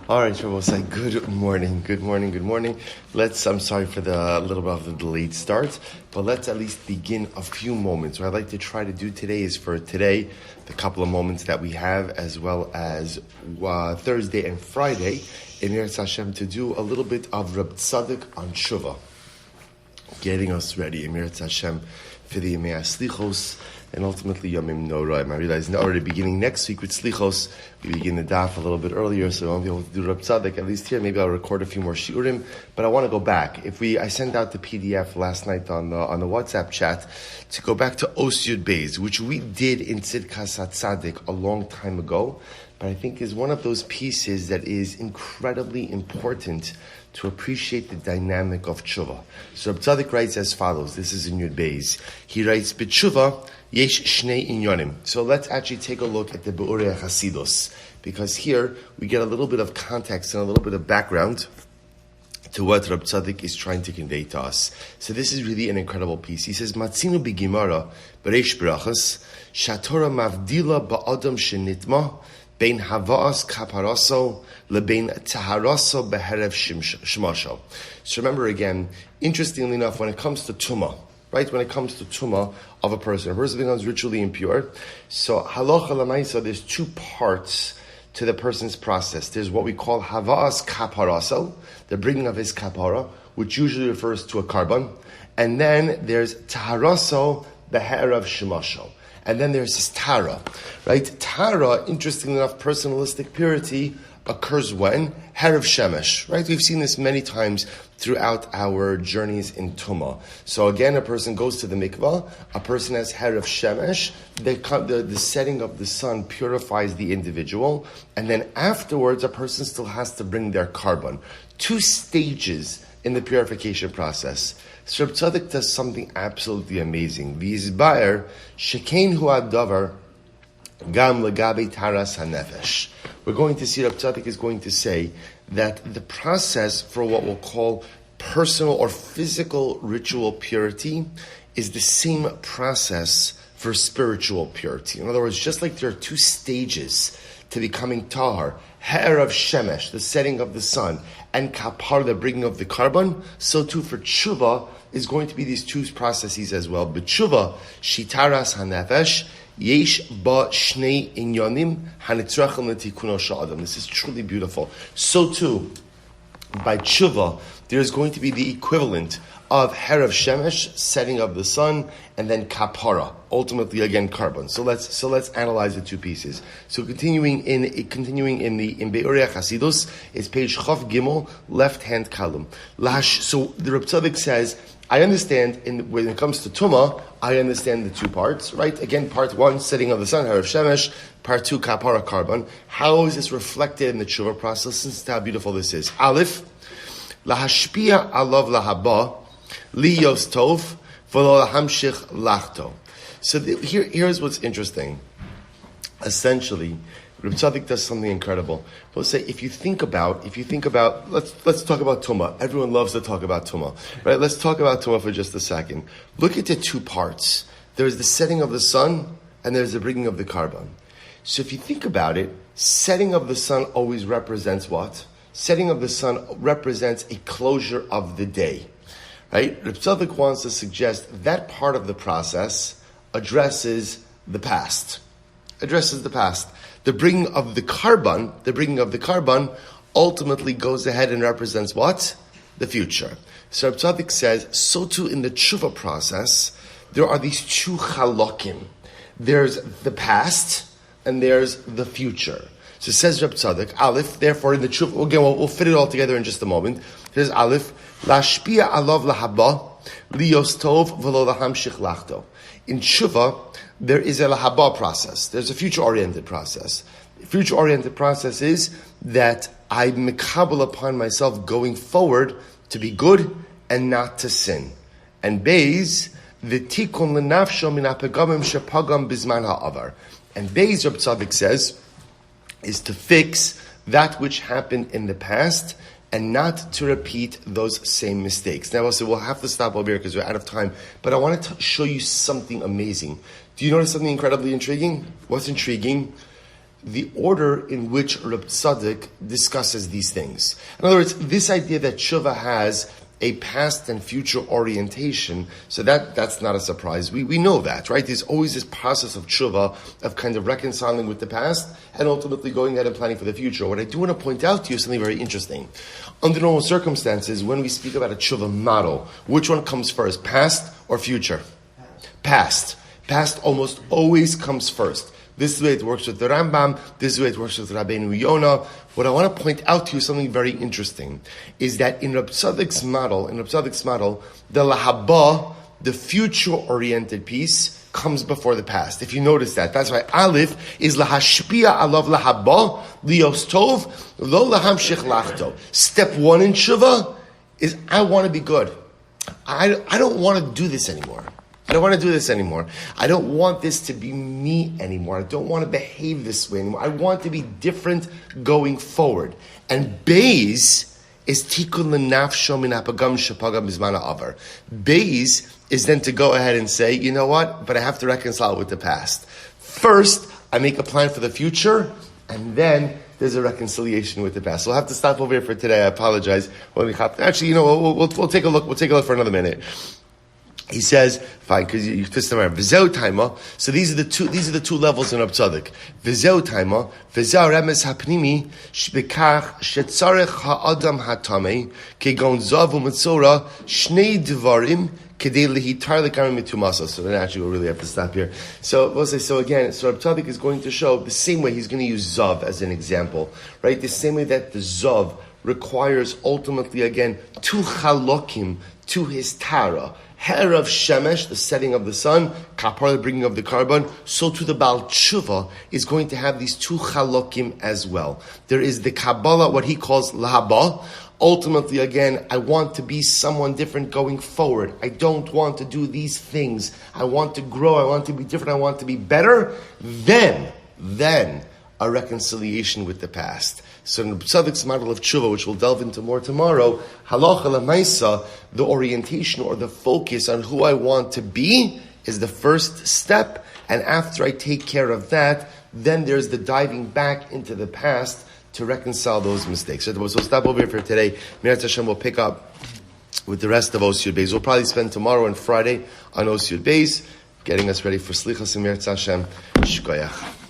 All right, Shabbos, say good morning. I'm sorry for the little bit of the delayed start, but let's at least begin a few moments. What I'd like to try to do today is for today, the couple of moments that we have, as well as Thursday and Friday, in Eretz Hashem, to do a little bit of Reb Tzaddik on Teshuva, getting us ready in Eretz Hashem for the Yemei Slichos, and ultimately Yomim Noraim. I realize now already beginning next week with Slichos, we begin the daf a little bit earlier, so I won't be able to do Reb Tzaddik, at least here. Maybe I'll record a few more shiurim, but I want to go back. I sent out the PDF last night on the WhatsApp chat to go back to Os Yud Beis, which we did in Tzidkas Hatzaddik a long time ago, but I think is one of those pieces that is incredibly important to appreciate the dynamic of Teshuva. So Reb Tzaddik writes as follows. This is in Yud Beis. He writes, B'Teshuva yesh shnei inyonim. So let's actually take a look at the Be'urei Chasidus, because here we get a little bit of context and a little bit of background to what Reb Tzaddik is trying to convey to us. So this is really an incredible piece. He says, Matzinu b'Gemara b'reish brachas shatora mavdila ba'adam shenitma bein hava'as kaparaso lebein taharaso beherev shmasho. So remember again, interestingly enough, when it comes to tumah, right? When it comes to tumah of a person becomes ritually impure. So halacha l'maisa, there's two parts to the person's process. There's what we call hava'as kaparaso, the bringing of his kapara, which usually refers to a karban, and then there's taharaso beherev shmasho. And then there's his tara, right? Tara, interestingly enough, personalistic purity occurs when? Herav Shemesh, right? We've seen this many times throughout our journeys in Tumah. So again, a person goes to the mikvah, a person has Herav Shemesh, the setting of the sun purifies the individual, and then afterwards, a person still has to bring their karban. Two stages in the purification process. So Reb Tzaddik does something absolutely amazing. V'yizbaer shekein hu adavar gam legabe taras hanefesh. We're going to see, Reb Tzaddik is going to say that the process for what we'll call personal or physical ritual purity is the same process for spiritual purity. In other words, just like there are two stages to becoming tahar, Herav Shemesh, the setting of the sun, and kapar, the bringing of the karban, so too for tshuva is going to be these two processes as well. But tshuva, shitaras hanefesh, yesh ba shnei inyonim hanitzrachim letikuno sha'adam. This is truly beautiful. So too, by tshuva, there is going to be the equivalent of Herav Shemesh, setting of the sun, and then kapara, ultimately again karban. So let's analyze the two pieces. So continuing in Be'urei Chasidus, it's page Chav Gimel, left hand column. So the Reb Tzaddik says, I understand when it comes to Tumah, I understand the two parts, right? Again, part one, setting of the sun, Herav Shemesh, part two, kapara karban. How is this reflected in the tshuva process? Listen to how beautiful this is. Aleph, lahashpia alav lahaba, liyos tov, v'lo lahamshich lachto. So here's what's interesting. Essentially, Reb Tzaddik does something incredible. Let's say, if you think about, let's talk about Tumah. Everyone loves to talk about Tumah, right? Let's talk about Tumah for just a second. Look at the two parts. There's the setting of the sun, and there's the bringing of the karban. So if you think about it, setting of the sun always represents what? Setting of the sun represents a closure of the day, right? Reb Tzaddik wants to suggest that part of the process addresses the past. The bringing of the karban ultimately goes ahead and represents what? The future. So Reb Tzaddik says, so too in the tshuva process, there are these two halakim. There's the past and there's the future. So says Reb Tzaddik, Aleph, therefore in the tshuva, again, we'll fit it all together in just a moment. There's Aleph, lashpia alav lahaba, liyos tov v'lo lahamshich lachto. In tshuva, there is a lahaba process. There's a future-oriented process. The future-oriented process is that I mekabel upon myself going forward to be good and not to sin. And Beis, the tikun lenafsho min hapegamim shepagam bizman ha'avar. And Beis, Reb Tzaddik says, is to fix that which happened in the past and not to repeat those same mistakes. Now, we'll have to stop over here because we're out of time, but I want to show you something amazing. Do you notice something incredibly intriguing? What's intriguing? the order in which Reb Tzaddik discusses these things. In other words, this idea that Teshuva has a past and future orientation, so that's not a surprise. We know that, right? There's always this process of Teshuva, of kind of reconciling with the past, and ultimately going ahead and planning for the future. What I do want to point out to you is something very interesting. Under normal circumstances, when we speak about a Teshuva model, which one comes first, past or future? Past. Past almost always comes first. This is the way it works with the Rambam. This is the way it works with Rabbeinu Yonah. What I want to point out to you, something very interesting, is that in Reb Tzaddik's model, the lahaba, the future-oriented piece, comes before the past. If you notice that, that's why Aleph is lahashpia alav lahaba lios tov lo lahamshich lachto. Step one in Teshuva is I want to be good. I don't want to do this anymore. I don't want this to be me anymore. I don't want to behave this way anymore. I want to be different going forward. And Beis is tikkun l'nafsho min hapagam shepagam bizman ha'avar. Beis is then to go ahead and say, you know what? But I have to reconcile with the past. First, I make a plan for the future, and then there's a reconciliation with the past. So we'll have to stop over here for today. I apologize. Actually, we'll take a look. We'll take a look for another minute. He says, fine, because you twist them around. V'zeu taima. So these are the two levels in Reb Tzaddik. V'zeu taima. V'zeu remes hapnimi. Shbekach shetzarech ha'adam hatamei. Kegon zav u'metzora. Shnei dvarim. Kedei lehitar lekarim mitumasa. So then actually we'll really have to stop here. So we'll say, so Reb Tzaddik is going to show the same way he's going to use zav as an example. Right? The same way that the zav requires ultimately, again, two chalokim to his tara. Herav Shemesh, the setting of the sun, Kapar, the bringing of the carbon, so to the Baal Tshuva is going to have these two chalokim as well. There is the Kabbalah, what he calls Lahaba. Ultimately, again, I want to be someone different going forward. I don't want to do these things. I want to grow. I want to be different. I want to be better. Then a reconciliation with the past. So in the Tzaddik's model of Teshuva, which we'll delve into more tomorrow, halacha lemaisa, the orientation or the focus on who I want to be is the first step. And after I take care of that, then there's the diving back into the past to reconcile those mistakes. So we'll stop over here for today. Me'eretz Hashem will pick up with the rest of Osiyud Beis. We'll probably spend tomorrow and Friday on Osiyud Beis, getting us ready for Slichas and Me'eretz Hashem. Shkoyach.